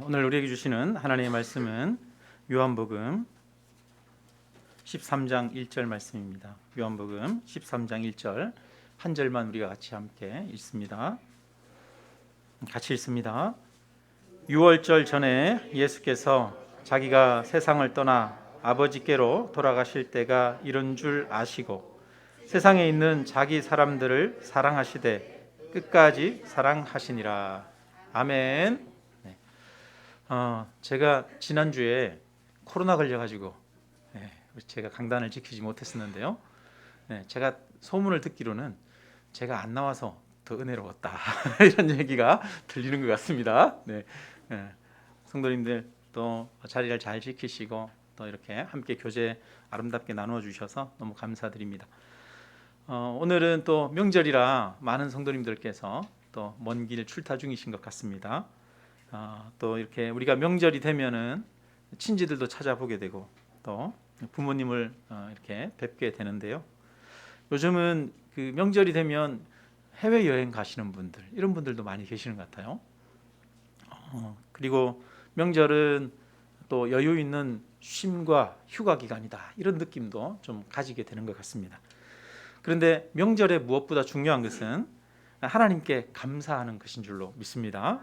오늘 우리에게 주시는 하나님의 말씀은 요한복음 13장 1절 말씀입니다. 요한복음 13장 1절 한 절만 우리가 같이 함께 읽습니다. 같이 읽습니다. 유월절 전에 예수께서 자기가 세상을 떠나 아버지께로 돌아가실 때가 이른 줄 아시고 세상에 있는 자기 사람들을 사랑하시되 끝까지 사랑하시니라. 아멘. 제가 지난주에 코로나 걸려가지고 제가 강단을 지키지 못했었는데요. 제가 소문을 듣기로는 제가 안 나와서 더 은혜로웠다 이런 얘기가 들리는 것 같습니다. 성도님들 또 자리를 잘 지키시고 또 이렇게 함께 교제 아름답게 나누어 주셔서 너무 감사드립니다. 오늘은 또 명절이라 많은 성도님들께서 또 먼 길 출타 중이신 것 같습니다. 또 이렇게 우리가 명절이 되면은 친지들도 찾아보게 되고 또 부모님을 이렇게 뵙게 되는데요. 요즘은 그 명절이 되면 해외 여행 가시는 분들, 이런 분들도 많이 계시는 것 같아요. 그리고 명절은 또 여유 있는 쉼과 휴가 기간이다, 이런 느낌도 좀 가지게 되는 것 같습니다. 그런데 명절에 무엇보다 중요한 것은 하나님께 감사하는 것인 줄로 믿습니다.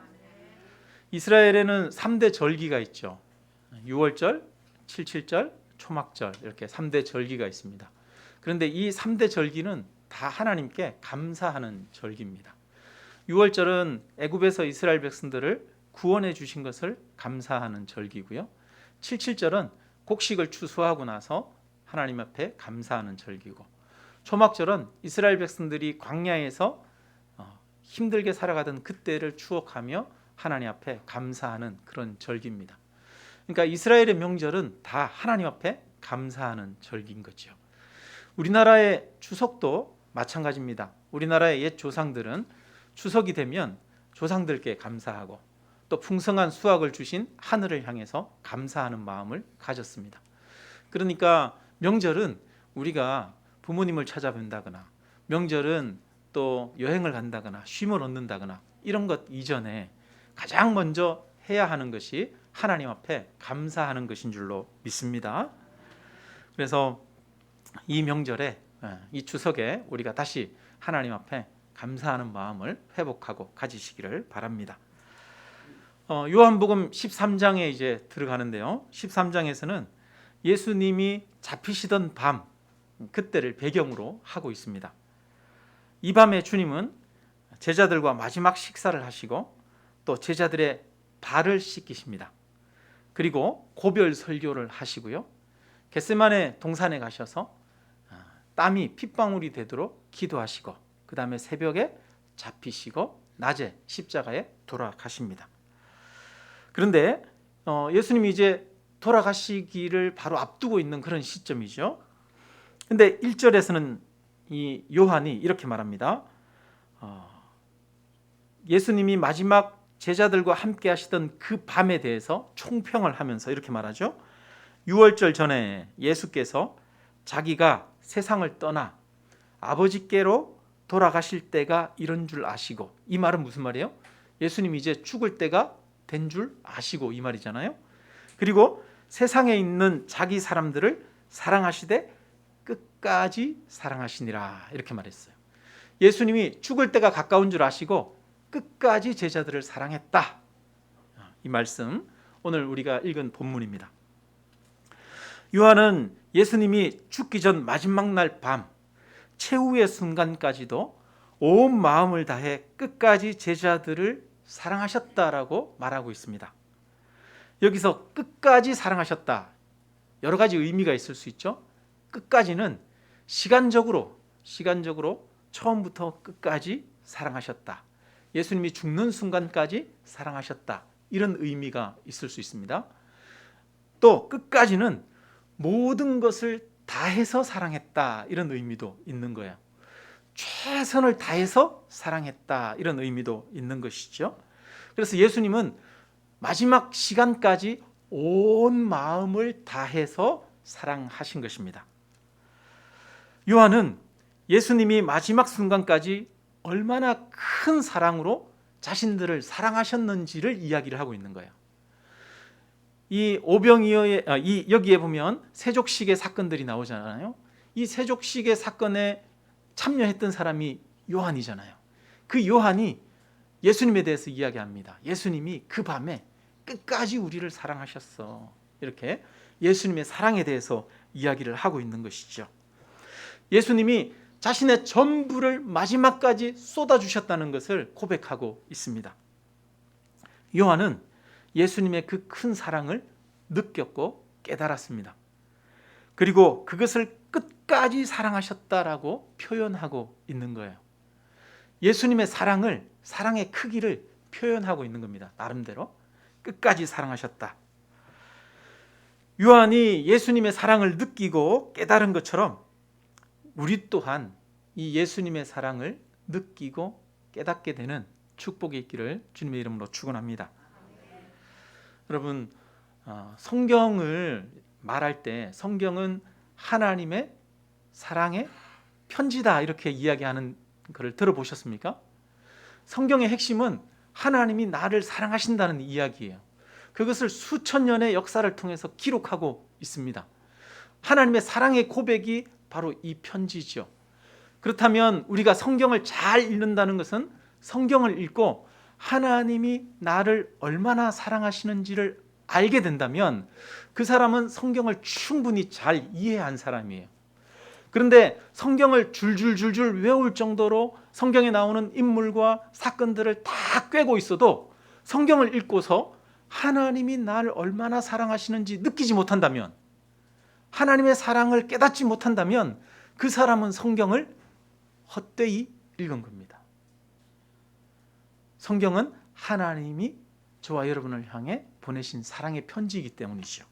이스라엘에는 3대 절기가 있죠. 유월절, 칠칠절, 초막절, 이렇게 3대 절기가 있습니다. 그런데 이 3대 절기는 다 하나님께 감사하는 절기입니다. 유월절은 애굽에서 이스라엘 백성들을 구원해 주신 것을 감사하는 절기고요. 칠칠절은 곡식을 추수하고 나서 하나님 앞에 감사하는 절기고, 초막절은 이스라엘 백성들이 광야에서 힘들게 살아가던 그때를 추억하며 하나님 앞에 감사하는 그런 절기입니다. 그러니까 이스라엘의 명절은 다 하나님 앞에 감사하는 절기인 거죠. 우리나라의 추석도 마찬가지입니다. 우리나라의 옛 조상들은 추석이 되면 조상들께 감사하고 또 풍성한 수확을 주신 하늘을 향해서 감사하는 마음을 가졌습니다. 그러니까 명절은 우리가 부모님을 찾아뵌다거나, 명절은 또 여행을 간다거나 쉼을 얻는다거나 이런 것 이전에 가장 먼저 해야 하는 것이 하나님 앞에 감사하는 것인 줄로 믿습니다. 그래서 이 명절에, 이 추석에 우리가 다시 하나님 앞에 감사하는 마음을 회복하고 가지시기를 바랍니다. 요한복음 13장에 이제 들어가는데요. 13장에서는 예수님이 잡히시던 밤, 그때를 배경으로 하고 있습니다. 이 밤에 주님은 제자들과 마지막 식사를 하시고 또 제자들의 발을 씻기십니다. 그리고 고별 설교를 하시고요. 겟세마네 동산에 가셔서 땀이 핏방울이 되도록 기도하시고, 그 다음에 새벽에 잡히시고 낮에 십자가에 돌아가십니다. 그런데 예수님이 이제 돌아가시기를 바로 앞두고 있는 그런 시점이죠. 근데 1절에서는 이 요한이 이렇게 말합니다. 예수님이 마지막 제자들과 함께 하시던 그 밤에 대해서 총평을 하면서 이렇게 말하죠. 유월절 전에 예수께서 자기가 세상을 떠나 아버지께로 돌아가실 때가 이런 줄 아시고, 이 말은 무슨 말이에요? 예수님이 이제 죽을 때가 된 줄 아시고, 이 말이잖아요. 그리고 세상에 있는 자기 사람들을 사랑하시되 끝까지 사랑하시니라, 이렇게 말했어요. 예수님이 죽을 때가 가까운 줄 아시고 끝까지 제자들을 사랑했다. 이 말씀 오늘 우리가 읽은 본문입니다. 요한은 예수님이 죽기 전 마지막 날 밤 최후의 순간까지도 온 마음을 다해 끝까지 제자들을 사랑하셨다라고 말하고 있습니다. 여기서 끝까지 사랑하셨다, 여러 가지 의미가 있을 수 있죠. 끝까지는 시간적으로 처음부터 끝까지 사랑하셨다, 예수님이 죽는 순간까지 사랑하셨다, 이런 의미가 있을 수 있습니다. 또 끝까지는 모든 것을 다해서 사랑했다, 이런 의미도 있는 거예요. 최선을 다해서 사랑했다, 이런 의미도 있는 것이죠. 그래서 예수님은 마지막 시간까지 온 마음을 다해서 사랑하신 것입니다. 요한은 예수님이 마지막 순간까지 얼마나 큰 사랑으로 자신들을 사랑하셨는지를 이야기를 하고 있는 거예요. 이 오병이어의 여기에 보면 세족식의 사건들이 나오잖아요. 이 세족식의 사건에 참여했던 사람이 요한이잖아요. 그 요한이 예수님에 대해서 이야기합니다. 예수님이 그 밤에 끝까지 우리를 사랑하셨어. 이렇게 예수님의 사랑에 대해서 이야기를 하고 있는 것이죠. 예수님이 자신의 전부를 마지막까지 쏟아주셨다는 것을 고백하고 있습니다. 요한은 예수님의 그 큰 사랑을 느꼈고 깨달았습니다. 그리고 그것을 끝까지 사랑하셨다라고 표현하고 있는 거예요. 예수님의 사랑의 크기를 표현하고 있는 겁니다. 나름대로 끝까지 사랑하셨다. 요한이 예수님의 사랑을 느끼고 깨달은 것처럼 우리 또한 이 예수님의 사랑을 느끼고 깨닫게 되는 축복이 있기를 주님의 이름으로 축원합니다. 여러분, 성경을 말할 때 성경은 하나님의 사랑의 편지다 이렇게 이야기하는 것을 들어보셨습니까? 성경의 핵심은 하나님이 나를 사랑하신다는 이야기예요. 그것을 수천 년의 역사를 통해서 기록하고 있습니다. 하나님의 사랑의 고백이 바로 이 편지죠. 그렇다면 우리가 성경을 잘 읽는다는 것은 성경을 읽고 하나님이 나를 얼마나 사랑하시는지를 알게 된다면 그 사람은 성경을 충분히 잘 이해한 사람이에요. 그런데 성경을 줄줄줄줄 외울 정도로 성경에 나오는 인물과 사건들을 다 꿰고 있어도 성경을 읽고서 하나님이 나를 얼마나 사랑하시는지 느끼지 못한다면, 하나님의 사랑을 깨닫지 못한다면 그 사람은 성경을 헛되이 읽은 겁니다. 성경은 하나님이 저와 여러분을 향해 보내신 사랑의 편지이기 때문이죠.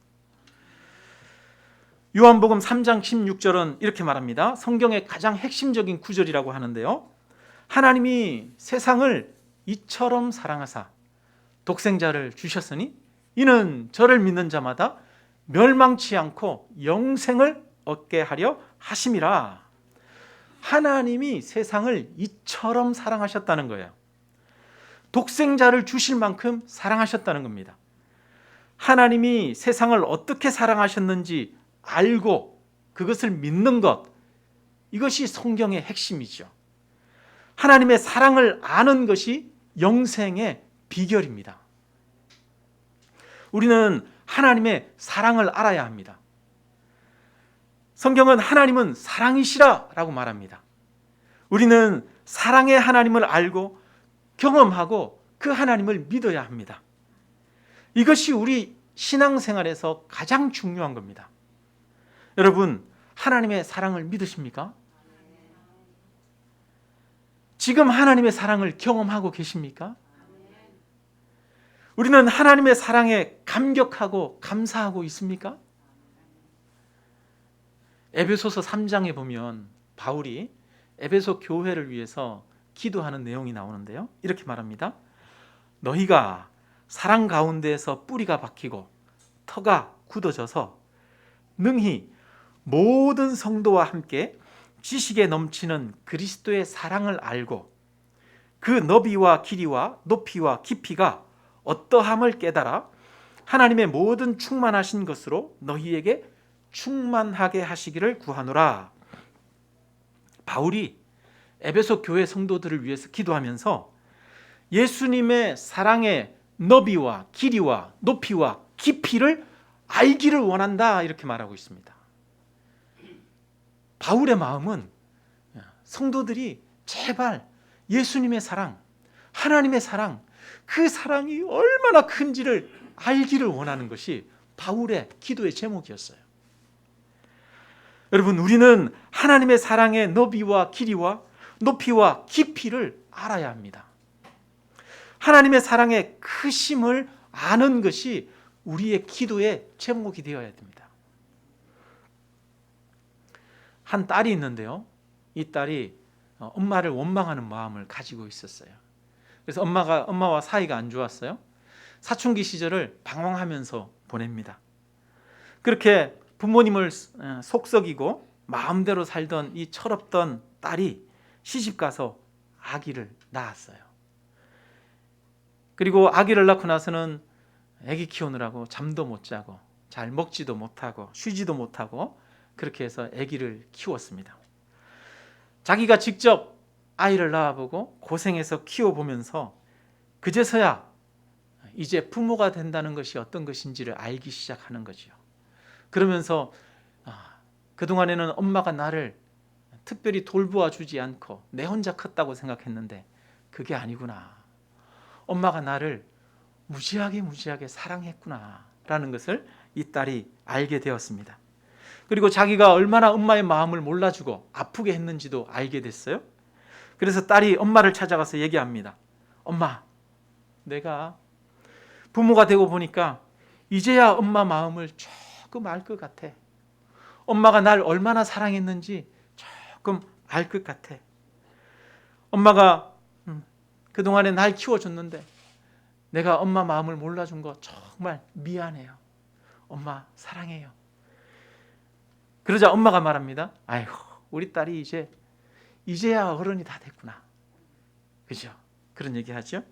요한복음 3장 16절은 이렇게 말합니다. 성경의 가장 핵심적인 구절이라고 하는데요. 하나님이 세상을 이처럼 사랑하사 독생자를 주셨으니 이는 저를 믿는 자마다 멸망치 않고 영생을 얻게 하려 하심이라. 하나님이 세상을 이처럼 사랑하셨다는 거예요. 독생자를 주실 만큼 사랑하셨다는 겁니다. 하나님이 세상을 어떻게 사랑하셨는지 알고 그것을 믿는 것, 이것이 성경의 핵심이죠. 하나님의 사랑을 아는 것이 영생의 비결입니다. 우리는 하나님의 사랑을 알아야 합니다. 성경은 하나님은 사랑이시라라고 말합니다. 우리는 사랑의 하나님을 알고 경험하고 그 하나님을 믿어야 합니다. 이것이 우리 신앙생활에서 가장 중요한 겁니다. 여러분, 하나님의 사랑을 믿으십니까? 지금 하나님의 사랑을 경험하고 계십니까? 우리는 하나님의 사랑에 감격하고 감사하고 있습니까? 에베소서 3장에 보면 바울이 에베소 교회를 위해서 기도하는 내용이 나오는데요. 이렇게 말합니다. 너희가 사랑 가운데에서 뿌리가 박히고 터가 굳어져서 능히 모든 성도와 함께 지식에 넘치는 그리스도의 사랑을 알고 그 너비와 길이와 높이와 깊이가 어떠함을 깨달아 하나님의 모든 충만하신 것으로 너희에게 충만하게 하시기를 구하노라. 바울이 에베소 교회 성도들을 위해서 기도하면서 예수님의 사랑의 너비와 길이와 높이와 깊이를 알기를 원한다 이렇게 말하고 있습니다. 바울의 마음은 성도들이 제발 예수님의 사랑, 하나님의 사랑, 그 사랑이 얼마나 큰지를 알기를 원하는 것이 바울의 기도의 제목이었어요. 여러분, 우리는 하나님의 사랑의 너비와 길이와 높이와 깊이를 알아야 합니다. 하나님의 사랑의 크심을 아는 것이 우리의 기도의 제목이 되어야 됩니다. 한 딸이 있는데요. 이 딸이 엄마를 원망하는 마음을 가지고 있었어요. 그래서 엄마와 사이가 안 좋았어요. 사춘기 시절을 방황하면서 보냅니다. 그렇게 부모님을 속썩이고 마음대로 살던 이 철없던 딸이 시집가서 아기를 낳았어요. 그리고 아기를 낳고 나서는 아기 키우느라고 잠도 못 자고 잘 먹지도 못하고 쉬지도 못하고 그렇게 해서 아기를 키웠습니다. 자기가 직접 아이를 낳아보고 고생해서 키워보면서 그제서야 이제 부모가 된다는 것이 어떤 것인지를 알기 시작하는 거죠. 그러면서 그동안에는 엄마가 나를 특별히 돌보아 주지 않고 내 혼자 컸다고 생각했는데 그게 아니구나. 엄마가 나를 무지하게 사랑했구나 라는 것을 이 딸이 알게 되었습니다. 그리고 자기가 얼마나 엄마의 마음을 몰라주고 아프게 했는지도 알게 됐어요. 그래서 딸이 엄마를 찾아가서 얘기합니다. 엄마, 내가 부모가 되고 보니까 이제야 엄마 마음을 조금 알 것 같아. 엄마가 날 얼마나 사랑했는지 조금 알 것 같아. 엄마가 그동안에 날 키워줬는데 내가 엄마 마음을 몰라준 거 정말 미안해요. 엄마 사랑해요. 그러자 엄마가 말합니다. 아이고, 우리 딸이 이제야 어른이 다 됐구나. 그죠? 그런 얘기 하죠.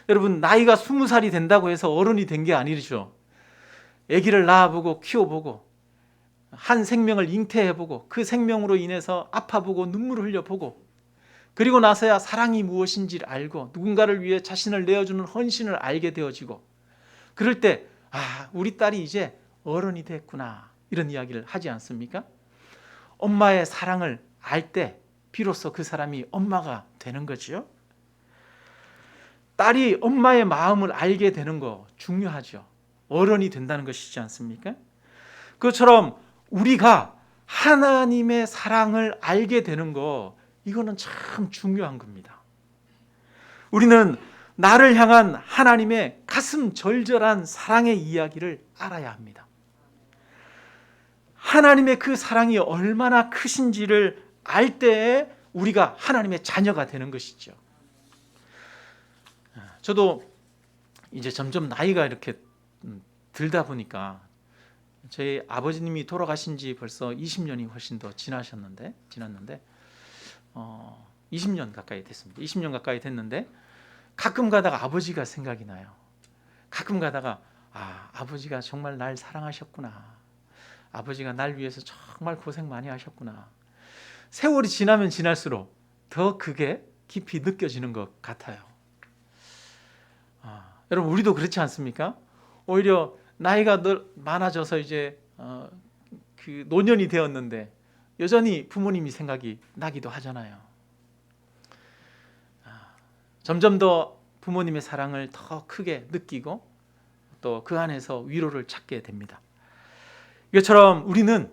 여러분, 나이가 20살이 된다고 해서 어른이 된 게 아니죠. 아기를 낳아보고 키워보고 한 생명을 잉태해보고 그 생명으로 인해서 아파보고 눈물을 흘려보고 그리고 나서야 사랑이 무엇인지를 알고 누군가를 위해 자신을 내어주는 헌신을 알게 되어지고 그럴 때 우리 딸이 이제 어른이 됐구나 이런 이야기를 하지 않습니까? 엄마의 사랑을 알 때 비로소 그 사람이 엄마가 되는 거죠. 딸이 엄마의 마음을 알게 되는 거 중요하죠. 어른이 된다는 것이지 않습니까? 그것처럼 우리가 하나님의 사랑을 알게 되는 거 이거는 참 중요한 겁니다. 우리는 나를 향한 하나님의 가슴 절절한 사랑의 이야기를 알아야 합니다. 하나님의 그 사랑이 얼마나 크신지를 알 때에 우리가 하나님의 자녀가 되는 것이죠. 저도 이제 점점 나이가 이렇게 들다 보니까 저희 아버지님이 돌아가신 지 벌써 20년이 훨씬 더 지났는데 20년 가까이 됐습니다. 20년 가까이 됐는데 가끔 가다가 아버지가 생각이 나요. 가끔 가다가 아버지가 정말 날 사랑하셨구나. 아버지가 날 위해서 정말 고생 많이 하셨구나. 세월이 지나면 지날수록 더 그게 깊이 느껴지는 것 같아요. 여러분, 우리도 그렇지 않습니까? 오히려 나이가 많아져서 이제 그 노년이 되었는데 여전히 부모님이 생각이 나기도 하잖아요. 점점 더 부모님의 사랑을 더 크게 느끼고 또 그 안에서 위로를 찾게 됩니다. 이것처럼 우리는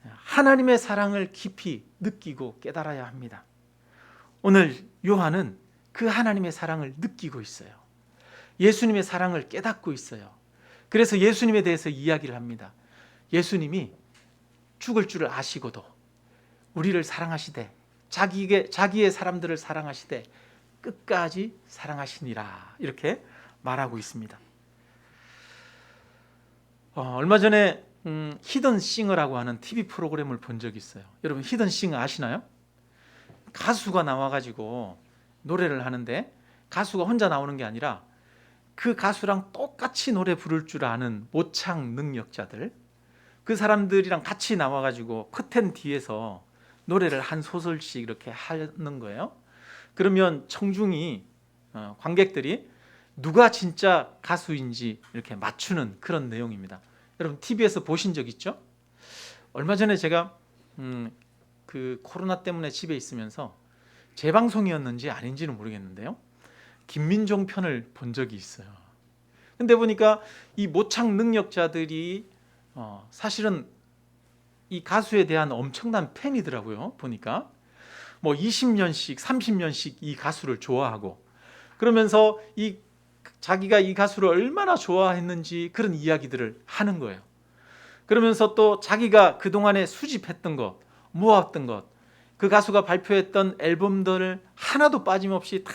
하나님의 사랑을 깊이 느끼고 깨달아야 합니다. 오늘 요한은 그 하나님의 사랑을 느끼고 있어요. 예수님의 사랑을 깨닫고 있어요. 그래서 예수님에 대해서 이야기를 합니다. 예수님이 죽을 줄을 아시고도 우리를 사랑하시되 자기의 사람들을 사랑하시되 끝까지 사랑하시니라 이렇게 말하고 있습니다. 얼마 전에 히든 싱어라고 하는 TV 프로그램을 본 적이 있어요. 여러분, 히든 싱어 아시나요? 가수가 나와가지고 노래를 하는데 가수가 혼자 나오는 게 아니라 그 가수랑 똑같이 노래 부를 줄 아는 모창 능력자들, 그 사람들이랑 같이 나와가지고 커튼 뒤에서 노래를 한 소절씩 이렇게 하는 거예요. 그러면 청중이 관객들이 누가 진짜 가수인지 이렇게 맞추는 그런 내용입니다. 여러분, TV에서 보신 적 있죠? 얼마 전에 제가 그 코로나 때문에 집에 있으면서 재방송이었는지 아닌지는 모르겠는데요. 김민종 편을 본 적이 있어요. 근데 보니까 이 모창 능력자들이 사실은 이 가수에 대한 엄청난 팬이더라고요. 보니까 뭐 20년씩 30년씩 이 가수를 좋아하고 그러면서 자기가 이 가수를 얼마나 좋아했는지 그런 이야기들을 하는 거예요. 그러면서 또 자기가 그동안에 수집했던 것, 모았던 것, 그 가수가 발표했던 앨범들을 하나도 빠짐없이 다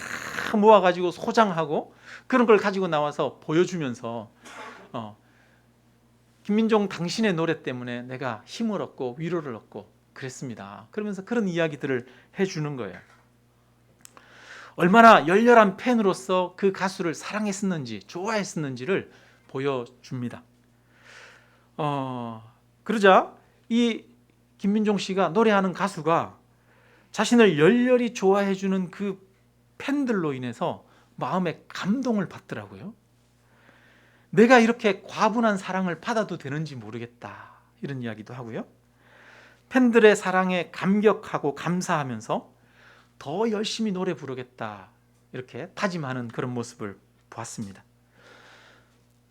모아가지고 소장하고 그런 걸 가지고 나와서 보여주면서 김민종 당신의 노래 때문에 내가 힘을 얻고 위로를 얻고 그랬습니다. 그러면서 그런 이야기들을 해주는 거예요. 얼마나 열렬한 팬으로서 그 가수를 사랑했었는지 좋아했었는지를 보여줍니다. 그러자 이 김민종 씨가 노래하는 가수가 자신을 열렬히 좋아해주는 그 팬들로 인해서 마음에 감동을 받더라고요. 내가 이렇게 과분한 사랑을 받아도 되는지 모르겠다, 이런 이야기도 하고요. 팬들의 사랑에 감격하고 감사하면서 더 열심히 노래 부르겠다, 이렇게 다짐하는 그런 모습을 보았습니다.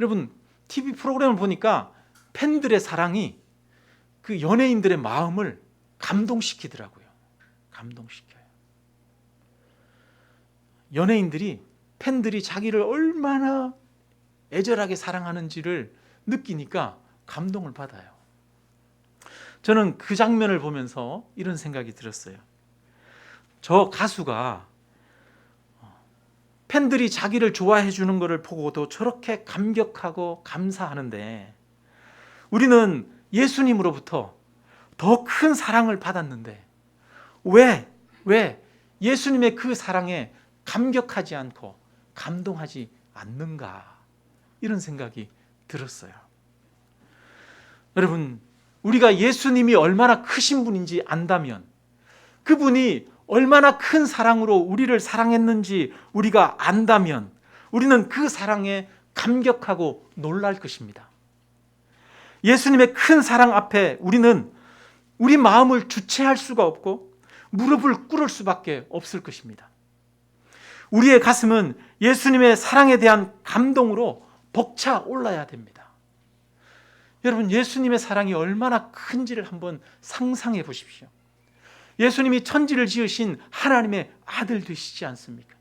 여러분, TV 프로그램을 보니까 팬들의 사랑이 그 연예인들의 마음을 감동시키더라고요. 감동시켜요. 연예인들이, 팬들이 자기를 얼마나 애절하게 사랑하는지를 느끼니까 감동을 받아요. 저는 그 장면을 보면서 이런 생각이 들었어요. 저 가수가 팬들이 자기를 좋아해 주는 것을 보고도 저렇게 감격하고 감사하는데, 우리는 예수님으로부터 더 큰 사랑을 받았는데 왜 예수님의 그 사랑에 감격하지 않고 감동하지 않는가, 이런 생각이 들었어요. 여러분, 우리가 예수님이 얼마나 크신 분인지 안다면, 그분이 얼마나 큰 사랑으로 우리를 사랑했는지 우리가 안다면, 우리는 그 사랑에 감격하고 놀랄 것입니다. 예수님의 큰 사랑 앞에 우리는 우리 마음을 주체할 수가 없고 무릎을 꿇을 수밖에 없을 것입니다. 우리의 가슴은 예수님의 사랑에 대한 감동으로 벅차 올라야 됩니다. 여러분, 예수님의 사랑이 얼마나 큰지를 한번 상상해 보십시오. 예수님이 천지를 지으신 하나님의 아들 되시지 않습니까?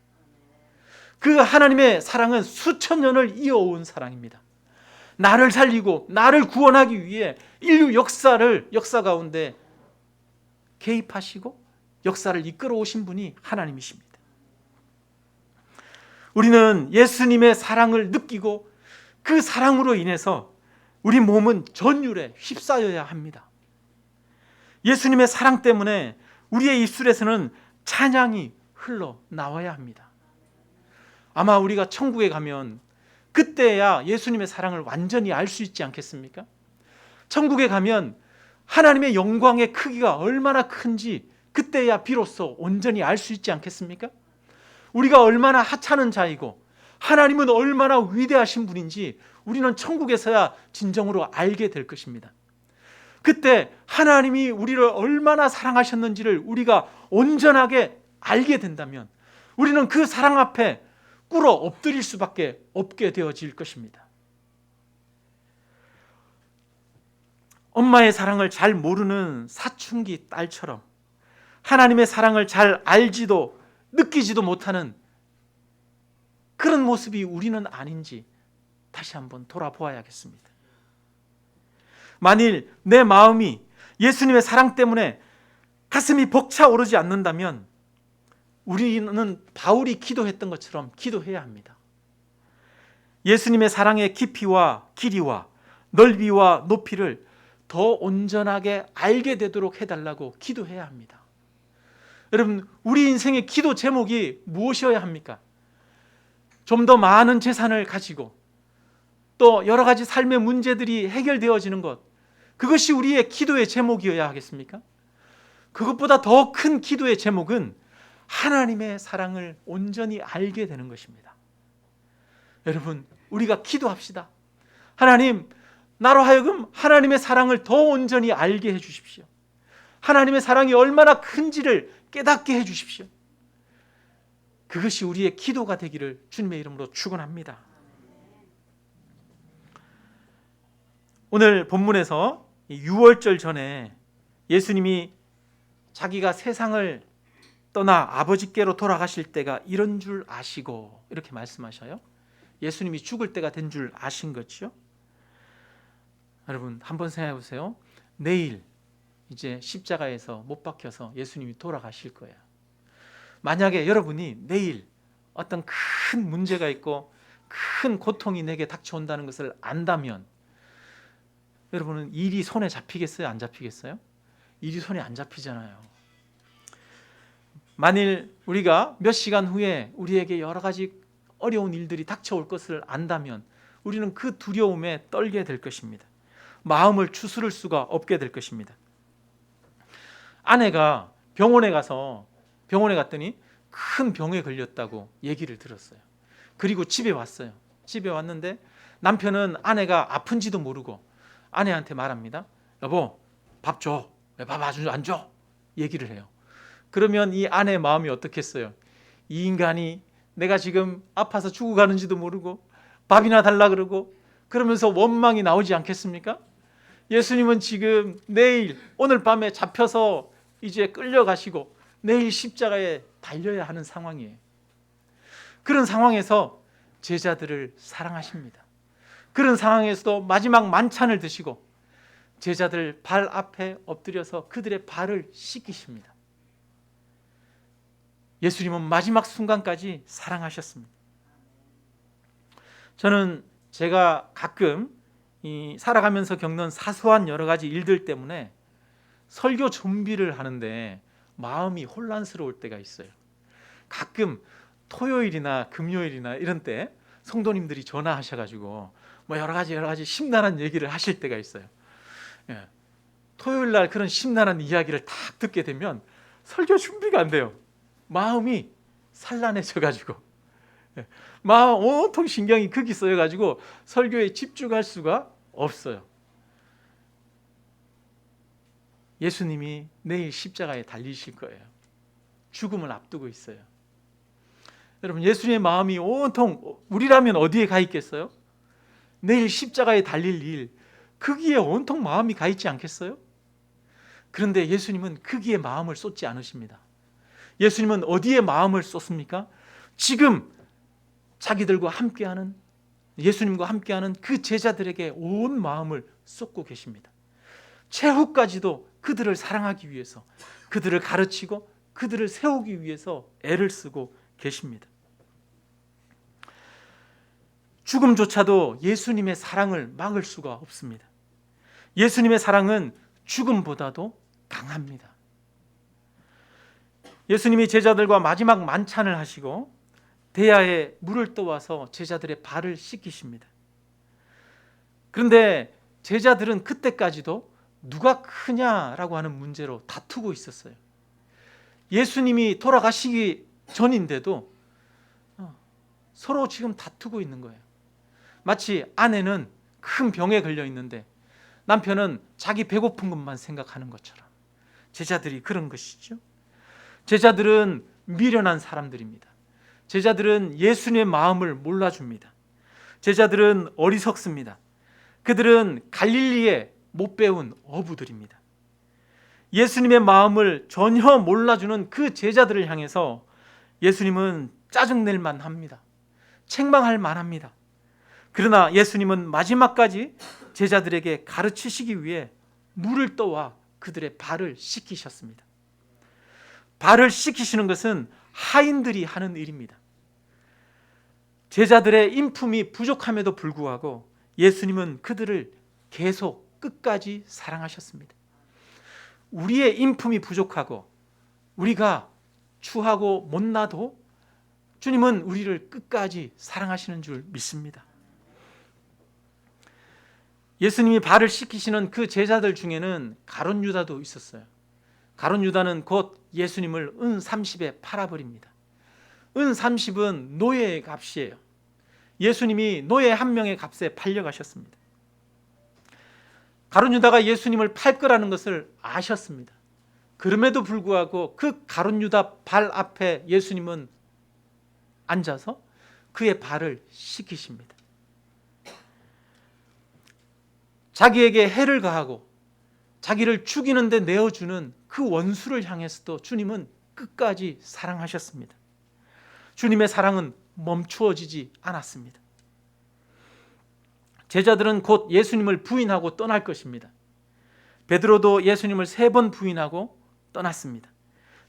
그 하나님의 사랑은 수천 년을 이어온 사랑입니다. 나를 살리고 나를 구원하기 위해 인류 역사 가운데 개입하시고 역사를 이끌어 오신 분이 하나님이십니다. 우리는 예수님의 사랑을 느끼고 그 사랑으로 인해서 우리 몸은 전율에 휩싸여야 합니다. 예수님의 사랑 때문에 우리의 입술에서는 찬양이 흘러나와야 합니다. 아마 우리가 천국에 가면 그때야 예수님의 사랑을 완전히 알 수 있지 않겠습니까? 천국에 가면 하나님의 영광의 크기가 얼마나 큰지 그때야 비로소 온전히 알 수 있지 않겠습니까? 우리가 얼마나 하찮은 자이고 하나님은 얼마나 위대하신 분인지 우리는 천국에서야 진정으로 알게 될 것입니다. 그때 하나님이 우리를 얼마나 사랑하셨는지를 우리가 온전하게 알게 된다면 우리는 그 사랑 앞에 꿇어 엎드릴 수밖에 없게 되어질 것입니다. 엄마의 사랑을 잘 모르는 사춘기 딸처럼 하나님의 사랑을 잘 알지도 느끼지도 못하는 그런 모습이 우리는 아닌지 다시 한번 돌아보아야겠습니다. 만일 내 마음이 예수님의 사랑 때문에 가슴이 벅차오르지 않는다면 우리는 바울이 기도했던 것처럼 기도해야 합니다. 예수님의 사랑의 깊이와 길이와 넓이와 높이를 더 온전하게 알게 되도록 해달라고 기도해야 합니다. 여러분, 우리 인생의 기도 제목이 무엇이어야 합니까? 좀 더 많은 재산을 가지고 또 여러 가지 삶의 문제들이 해결되어지는 것, 그것이 우리의 기도의 제목이어야 하겠습니까? 그것보다 더 큰 기도의 제목은 하나님의 사랑을 온전히 알게 되는 것입니다. 여러분, 우리가 기도합시다. 하나님, 나로 하여금 하나님의 사랑을 더 온전히 알게 해 주십시오. 하나님의 사랑이 얼마나 큰지를 깨닫게 해 주십시오. 그것이 우리의 기도가 되기를 주님의 이름으로 축원합니다. 오늘 본문에서 유월절 전에 예수님이 자기가 세상을 떠나 아버지께로 돌아가실 때가 이런 줄 아시고 이렇게 말씀하셔요. 예수님이 죽을 때가 된 줄 아신 거죠. 여러분, 한번 생각해 보세요. 내일 이제 십자가에서 못 박혀서 예수님이 돌아가실 거예요. 만약에 여러분이 내일 어떤 큰 문제가 있고 큰 고통이 내게 닥쳐온다는 것을 안다면 여러분은 일이 손에 잡히겠어요? 안 잡히겠어요? 일이 손에 안 잡히잖아요. 만일 우리가 몇 시간 후에 우리에게 여러 가지 어려운 일들이 닥쳐올 것을 안다면 우리는 그 두려움에 떨게 될 것입니다. 마음을 추스를 수가 없게 될 것입니다. 아내가 병원에 갔더니 큰 병에 걸렸다고 얘기를 들었어요. 그리고 집에 왔어요. 집에 왔는데 남편은 아내가 아픈지도 모르고 아내한테 말합니다. 여보, 밥 줘. 왜 밥 아주 안 줘? 얘기를 해요. 그러면 이 아내의 마음이 어떻겠어요? 이 인간이 내가 지금 아파서 죽어가는지도 모르고 밥이나 달라 그러고 그러면서 원망이 나오지 않겠습니까? 예수님은 지금 오늘 밤에 잡혀서 이제 끌려가시고 내일 십자가에 달려야 하는 상황이에요. 그런 상황에서 제자들을 사랑하십니다. 그런 상황에서도 마지막 만찬을 드시고 제자들 발 앞에 엎드려서 그들의 발을 씻기십니다. 예수님은 마지막 순간까지 사랑하셨습니다. 저는 제가 가끔 살아가면서 겪는 사소한 여러 가지 일들 때문에 설교 준비를 하는데 마음이 혼란스러울 때가 있어요. 가끔 토요일이나 금요일이나 이런 때 성도님들이 전화하셔가지고 뭐 여러 가지 심란한 얘기를 하실 때가 있어요. 예. 토요일 날 그런 심란한 이야기를 딱 듣게 되면 설교 준비가 안 돼요. 마음이 산란해져가지고 마음 온통 신경이 극이 쓰여가지고 설교에 집중할 수가 없어요. 예수님이 내일 십자가에 달리실 거예요. 죽음을 앞두고 있어요. 여러분, 예수님의 마음이 온통 우리라면 어디에 가 있겠어요? 내일 십자가에 달릴 일, 거기에 온통 마음이 가 있지 않겠어요? 그런데 예수님은 거기에 마음을 쏟지 않으십니다. 예수님은 어디에 마음을 쏟습니까? 지금 자기들과 함께하는, 예수님과 함께하는 그 제자들에게 온 마음을 쏟고 계십니다. 최후까지도 그들을 사랑하기 위해서, 그들을 가르치고 그들을 세우기 위해서 애를 쓰고 계십니다. 죽음조차도 예수님의 사랑을 막을 수가 없습니다. 예수님의 사랑은 죽음보다도 강합니다. 예수님이 제자들과 마지막 만찬을 하시고 대야에 물을 떠와서 제자들의 발을 씻기십니다. 그런데 제자들은 그때까지도 누가 크냐라고 하는 문제로 다투고 있었어요. 예수님이 돌아가시기 전인데도 서로 지금 다투고 있는 거예요. 마치 아내는 큰 병에 걸려 있는데 남편은 자기 배고픈 것만 생각하는 것처럼 제자들이 그런 것이죠. 제자들은 미련한 사람들입니다. 제자들은 예수님의 마음을 몰라줍니다. 제자들은 어리석습니다. 그들은 갈릴리에 못 배운 어부들입니다. 예수님의 마음을 전혀 몰라주는 그 제자들을 향해서 예수님은 짜증낼 만합니다. 책망할 만합니다. 그러나 예수님은 마지막까지 제자들에게 가르치시기 위해 물을 떠와 그들의 발을 씻기셨습니다. 발을 씻기시는 것은 하인들이 하는 일입니다. 제자들의 인품이 부족함에도 불구하고 예수님은 그들을 계속 끝까지 사랑하셨습니다. 우리의 인품이 부족하고 우리가 추하고 못나도 주님은 우리를 끝까지 사랑하시는 줄 믿습니다. 예수님이 발을 씻기시는 그 제자들 중에는 가룟 유다도 있었어요. 가룟 유다는 곧 예수님을 은 30에 팔아버립니다. 은 30은 노예의 값이에요. 예수님이 노예 한 명의 값에 팔려가셨습니다. 가룟 유다가 예수님을 팔 거라는 것을 아셨습니다. 그럼에도 불구하고 그 가룟 유다 발 앞에 예수님은 앉아서 그의 발을 씻기십니다. 자기에게 해를 가하고 자기를 죽이는 데 내어주는 그 원수를 향해서도 주님은 끝까지 사랑하셨습니다. 주님의 사랑은 멈추어지지 않았습니다. 제자들은 곧 예수님을 부인하고 떠날 것입니다. 베드로도 예수님을 3번 부인하고 떠났습니다.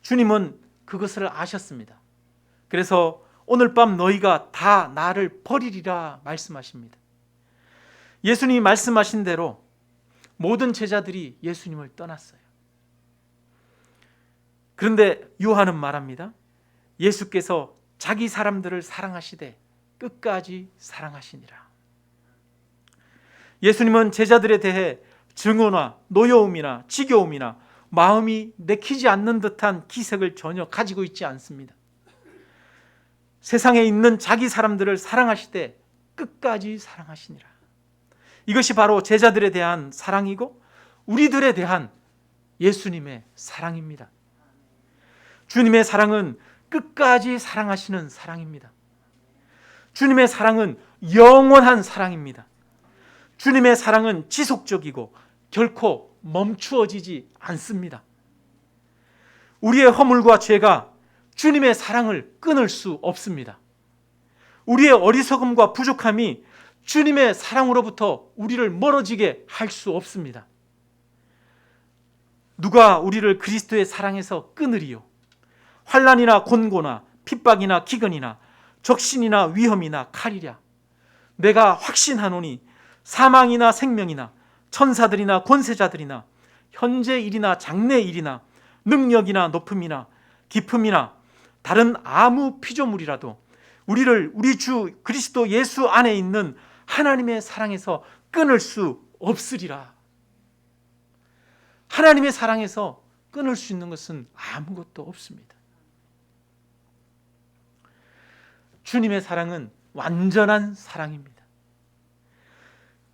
주님은 그것을 아셨습니다. 그래서 오늘 밤 너희가 다 나를 버리리라 말씀하십니다. 예수님이 말씀하신 대로 모든 제자들이 예수님을 떠났어요. 그런데 요한은 말합니다. 예수께서 자기 사람들을 사랑하시되 끝까지 사랑하시니라. 예수님은 제자들에 대해 증오나 노여움이나 지겨움이나 마음이 내키지 않는 듯한 기색을 전혀 가지고 있지 않습니다. 세상에 있는 자기 사람들을 사랑하시되 끝까지 사랑하시니라. 이것이 바로 제자들에 대한 사랑이고 우리들에 대한 예수님의 사랑입니다. 주님의 사랑은 끝까지 사랑하시는 사랑입니다. 주님의 사랑은 영원한 사랑입니다. 주님의 사랑은 지속적이고 결코 멈추어지지 않습니다. 우리의 허물과 죄가 주님의 사랑을 끊을 수 없습니다. 우리의 어리석음과 부족함이 주님의 사랑으로부터 우리를 멀어지게 할 수 없습니다. 누가 우리를 그리스도의 사랑에서 끊으리요? 환난이나 곤고나 핍박이나 기근이나 적신이나 위험이나 칼이랴. 내가 확신하노니 사망이나 생명이나 천사들이나 권세자들이나 현재 일이나 장래 일이나 능력이나 높음이나 깊음이나 다른 아무 피조물이라도 우리를 우리 주 그리스도 예수 안에 있는 하나님의 사랑에서 끊을 수 없으리라. 하나님의 사랑에서 끊을 수 있는 것은 아무것도 없습니다. 주님의 사랑은 완전한 사랑입니다.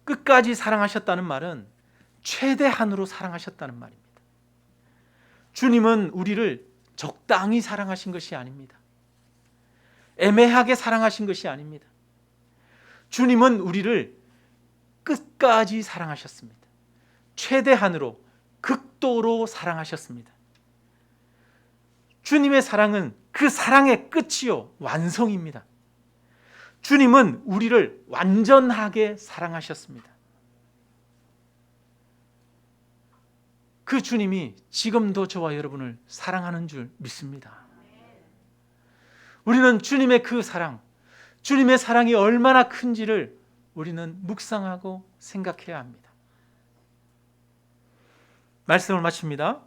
끝까지 사랑하셨다는 말은 최대한으로 사랑하셨다는 말입니다. 주님은 우리를 적당히 사랑하신 것이 아닙니다. 애매하게 사랑하신 것이 아닙니다. 주님은 우리를 끝까지 사랑하셨습니다. 최대한으로 극도로 사랑하셨습니다. 주님의 사랑은 그 사랑의 끝이요 완성입니다. 주님은 우리를 완전하게 사랑하셨습니다. 그 주님이 지금도 저와 여러분을 사랑하는 줄 믿습니다. 우리는 주님의 그 사랑, 주님의 사랑이 얼마나 큰지를 우리는 묵상하고 생각해야 합니다. 말씀을 마칩니다.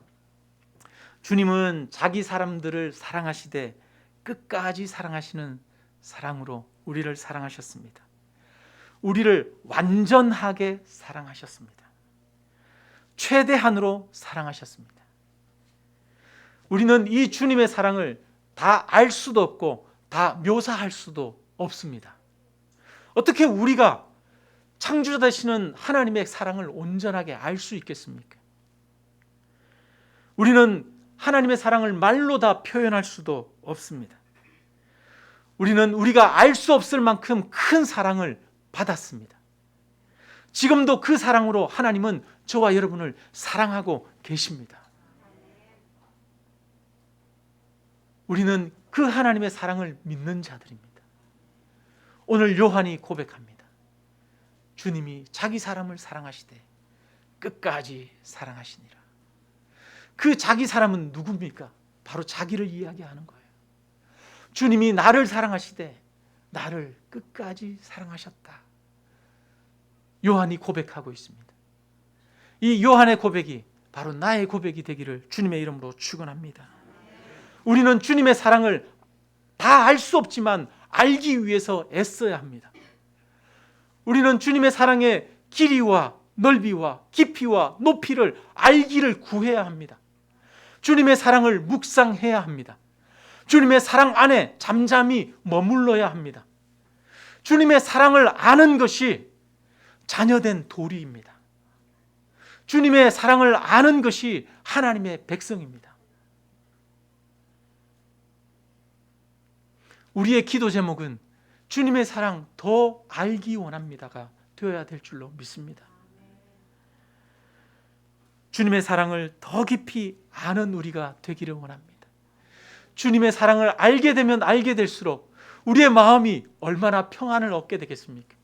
주님은 자기 사람들을 사랑하시되 끝까지 사랑하시는 사랑으로 우리를 사랑하셨습니다. 우리를 완전하게 사랑하셨습니다. 최대한으로 사랑하셨습니다. 우리는 이 주님의 사랑을 다 알 수도 없고 다 묘사할 수도 없습니다. 어떻게 우리가 창조자 되시는 하나님의 사랑을 온전하게 알 수 있겠습니까? 우리는 하나님의 사랑을 말로 다 표현할 수도 없습니다. 우리는 우리가 알 수 없을 만큼 큰 사랑을 받았습니다. 지금도 그 사랑으로 하나님은 저와 여러분을 사랑하고 계십니다. 우리는 그 하나님의 사랑을 믿는 자들입니다. 오늘 요한이 고백합니다. 주님이 자기 사람을 사랑하시되 끝까지 사랑하시니라. 그 자기 사람은 누굽니까? 바로 자기를 이야기하는 거예요. 주님이 나를 사랑하시되 나를 끝까지 사랑하셨다. 요한이 고백하고 있습니다. 이 요한의 고백이 바로 나의 고백이 되기를 주님의 이름으로 축원합니다. 우리는 주님의 사랑을 다 알 수 없지만 알기 위해서 애써야 합니다. 우리는 주님의 사랑의 길이와 넓이와 깊이와 높이를 알기를 구해야 합니다. 주님의 사랑을 묵상해야 합니다. 주님의 사랑 안에 잠잠히 머물러야 합니다. 주님의 사랑을 아는 것이 자녀된 도리입니다. 주님의 사랑을 아는 것이 하나님의 백성입니다. 우리의 기도 제목은 주님의 사랑 더 알기 원합니다가 되어야 될 줄로 믿습니다. 주님의 사랑을 더 깊이 아는 우리가 되기를 원합니다. 주님의 사랑을 알게 되면 알게 될수록 우리의 마음이 얼마나 평안을 얻게 되겠습니까?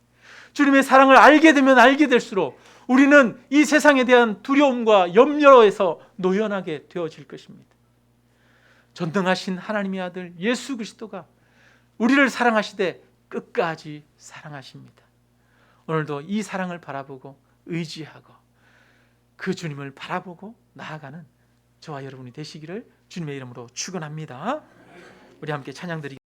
주님의 사랑을 알게 되면 알게 될수록 우리는 이 세상에 대한 두려움과 염려에서 노연하게 되어질 것입니다. 전능하신 하나님의 아들 예수 그리스도가 우리를 사랑하시되 끝까지 사랑하십니다. 오늘도 이 사랑을 바라보고 의지하고 그 주님을 바라보고 나아가는 저와 여러분이 되시기를 주님의 이름으로 축원합니다. 우리 함께 찬양 드리겠습니다.